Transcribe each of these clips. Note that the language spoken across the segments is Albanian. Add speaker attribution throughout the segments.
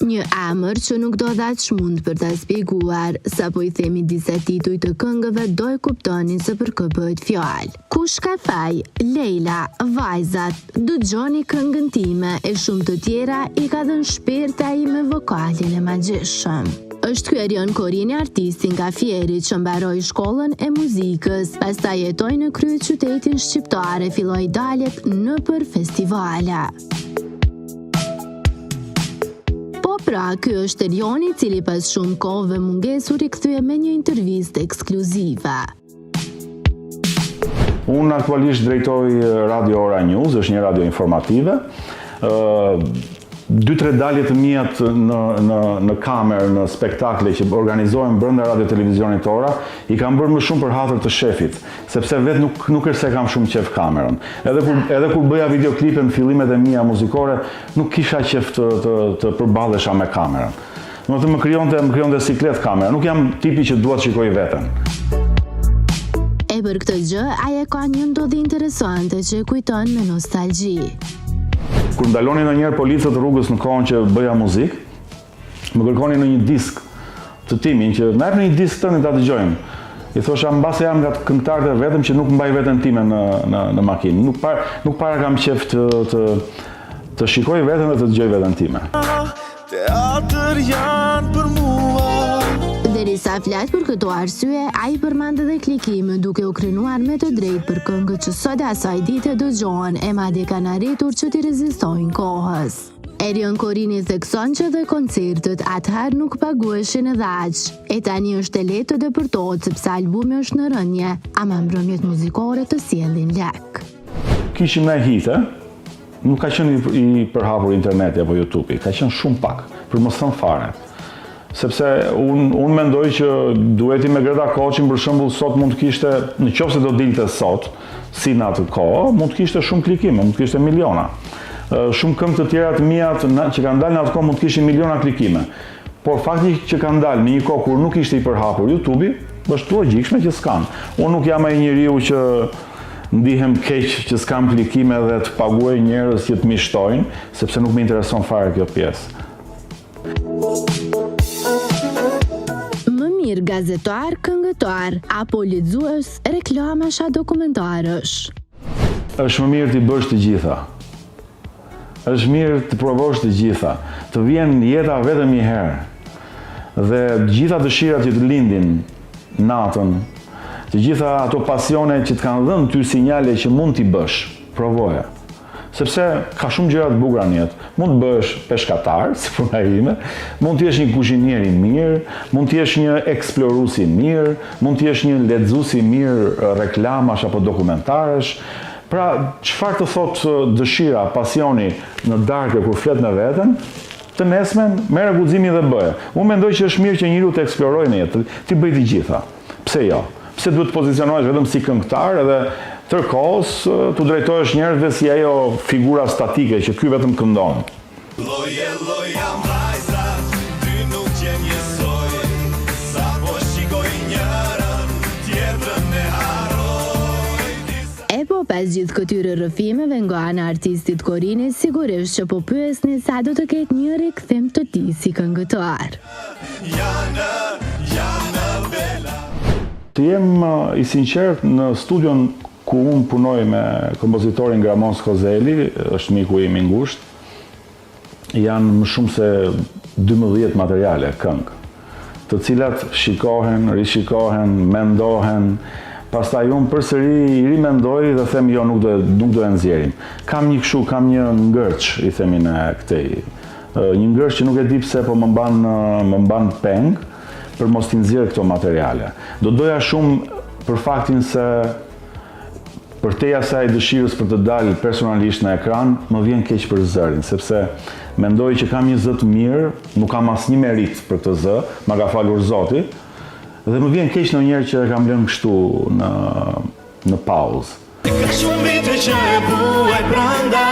Speaker 1: Një emër që nuk do dha çmund për ta shpjeguar, sapo I themi disa tituj të këngëve do e kuptonin se për kë bëhet fjalë. Kush ka faj, Leila, Vajzat, dëgjoni këngën time e shumë të tjera I ka dhënë shpirt ai me vokalin e magjishëm. Është ky Erion Korini artisti nga Fieri që mbaroi shkollën e muzikës, pastaj jetoi në kryeqytetin shqiptar e filloi daljet nëpër festivale. Pra, ky është Erioni I cili pas shumë kohëve mungesur I kthye me një intervistë ekskluzive.
Speaker 2: Unë aktualisht drejtoj Radio Ora News, është një radio informative. 2-3 dalje të mia në kamerë, në spektakle që organizohen brenda radio televizionit Ora, I kam bërë më shumë për hatër të shefit, sepse vetë nuk është se kam shumë qef kamerën. Edhe kur bëja videoklipe në fillimet e mia muzikore, nuk kisha qef të përballesha me kamerën. Më krijonte siklet kamera, nuk jam tipi që dua të shikoj veten.
Speaker 1: E për këtë gjë, ai ka një ndodhi interesante që e kujton me nostalgji.
Speaker 2: Kur ndaloni ndonjëherë policët rrugës në kohën që bëja muzikë, më kërkonin në një disk të timin që na jepni një disk tani ta dëgjojmë. I thosha mbase jam nga këngëtarët e vetëm që nuk mbaj veten time në makinë. Nuk para kam qef të shikoj veten dhe të dëgjoj veten time.
Speaker 3: Teatër janë për mua.
Speaker 1: Derisa flet për këto arsye, ai përmend edhe klikime duke u krenuar me të drejtë për këngët që sot asaj dite dëgjohen e madje kanë arritur që t'i rezistojnë kohës. Erion Korini thekson që dhe koncertet atëherë nuk paguheshin edhe aq. E tani është e lehtë të depërtohet sepse albumi është në rënje, ama mbrëmjet muzikore të sjellin lek.
Speaker 2: Kishim na hite, nuk ka qenë I përhapur interneti apo YouTube-i, ka qenë shumë pak, për mos thënë fare. Sepse unë mendoj që dueti me Greta Koçin për shembull sot mund të kishte, nëse do dilte sot, si në atë kohë, mund të kishte shumë klikime, mund të kishte miliona. Shumë këngë të tjera të mia që kanë dalë në atë kohë mund të kishin miliona klikime. Por fakti që kanë dalë në një kohë kur nuk ishte I përhapur YouTube-i, është logjikshme që s'kan. Unë nuk jam ai njeriu që ndihem keq që s'kam klikime dhe të paguaj njerëz që të mishtojnë, sepse nuk më intereson fare kjo pjesë.
Speaker 1: Gazetar, këngëtar, apo lexues reklamash a dokumentarësh.
Speaker 2: Është më mirë t'i bësh të gjitha. Është mirë të provosh të gjitha. Të vjen jeta vetëm një herë. Dhe të gjitha dëshirat që të lindin natën, të gjitha ato pasione që të kanë dhënë ty sinjale që mund t'i bësh, provoje. Sepse ka shumë gjëra të bukura në jetë. Mund të bësh peshkatar, si puna ime, mund të jesh një kuzhinier I mirë, mund të jesh një eksplorues I mirë, mund të jesh një lexues I mirë reklamash apo dokumentarësh. Pra, çfarë të thotë dëshira, pasioni në darkë kur flet me veten, të nesmen merr guximin dhe bëje. Unë mendoj që është mirë që njeriu të eksplorojë në jetë, ti bëj të gjitha. Pse jo? Pse duhet të pozicionohesh vetëm si këngëtar edhe tërkohës të drejtohesh njerëzve si ajo figura statike që ky vetëm këndon.
Speaker 3: Loja vajzat, ty nuk qenë njësoj, sa po shikoj njërën, tjetrën e haroj.
Speaker 1: E po pas gjithë këtyre rrëfimeve nga ana artistit Korini, sigurisht që po pyesni sa do të ketë një rikthim të tij si këngëtar.
Speaker 3: Janë bela.
Speaker 2: Të jem I sinqert në studion ku unë punoj me kompozitorin Gramon Skozeli, është miku im I ngushtë, janë më shumë se 12 materiale këngë, të cilat shikohen, rishikohen, mendohen, pastaj unë përsëri I rimendoj dhe them jo, nuk do e nxjerrim. Kam një kështu, kam një ngërç, I themin e këtej. Një ngërç që nuk e di pse, po më mban peng për mos t'i nxjerr këto materiale. Do doja shumë për faktin se përteja asaj dëshirës për të dalë personalisht në ekran, më vjen keq për zërin, sepse mendoj që kam një zë të mirë, nuk kam asnjë merit për këtë zë, ma ka falur Zoti, dhe më vjen keq ndonjëherë që e kam lënë kështu në pauzë.
Speaker 3: Ka shumë vite që e buaj branda,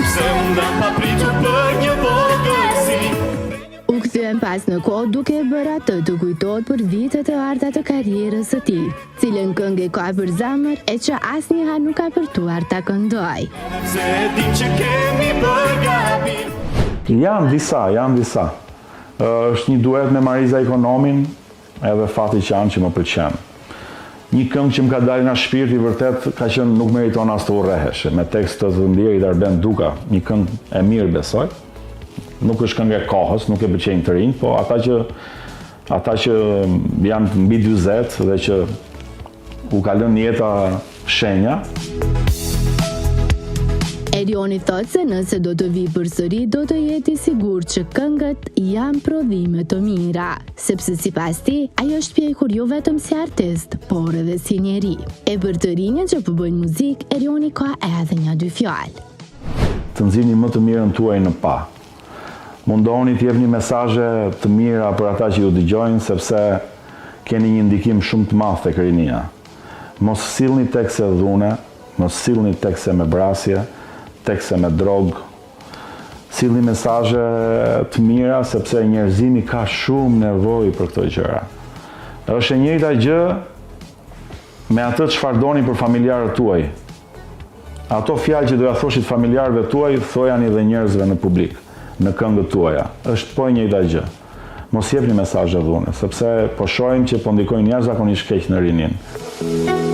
Speaker 3: pse unë dam papritur për një vogëlsi.
Speaker 1: U kthyen pas në kohë duke e bërë atë të kujtohet për vitet e arta të karrierës së tij, cilën këngë ka për zemër e që asnjëherë nuk ka përtuar ta këndoj.
Speaker 3: Se dim që kemi bërë gabim.
Speaker 2: Janë disa. Është një duet me Mariza Ikonomin, edhe Fati Qan që më pëlqen. Një këngë që më ka dalë nga shpirti vërtet ka qenë Nuk meriton as të urrehesh, me tekst të Zëndjerit Arben Duka, një këngë e mirë besoj. Nuk është këngë e kohës, nuk e pëlqejnë të rinj, po ata që janë mbi 40 dhe që u ka lënë jeta shenja.
Speaker 1: Erioni thot se nëse do të vi përsëri, do të jeti sigurt që këngët janë prodhime të mira, sepse sipas tij, ai është pjekur jo vetëm si artist, por edhe si njeri. E për të rinjët që po bëjnë muzikë, Erioni ka edhe një dy fjalë.
Speaker 2: Të nxirrni më të mirën tuaj në pa. Mundohuni të jepni mesazhe të mira për ata që ju dëgjojnë, sepse keni një ndikim shumë të madh tek rinia. Mos sillni tekste dhune, mos sillni tekste me brasje, tekste me drogë. Sillni mesazhe të mira sepse njerëzimi ka shumë nevojë për këto gjëra. Është e njëjta gjë me atë çfarë doni për familjarët tuaj. Ato fjalë që do ja thoshit familjarëve tuaj, thojani edhe njerëzve në publik, në këngët tuaja. Është po e njëjta gjë. Mos jepni mesazhe dhune, sepse po shohim që po ndikojnë jashtëzakonisht keq në rinin.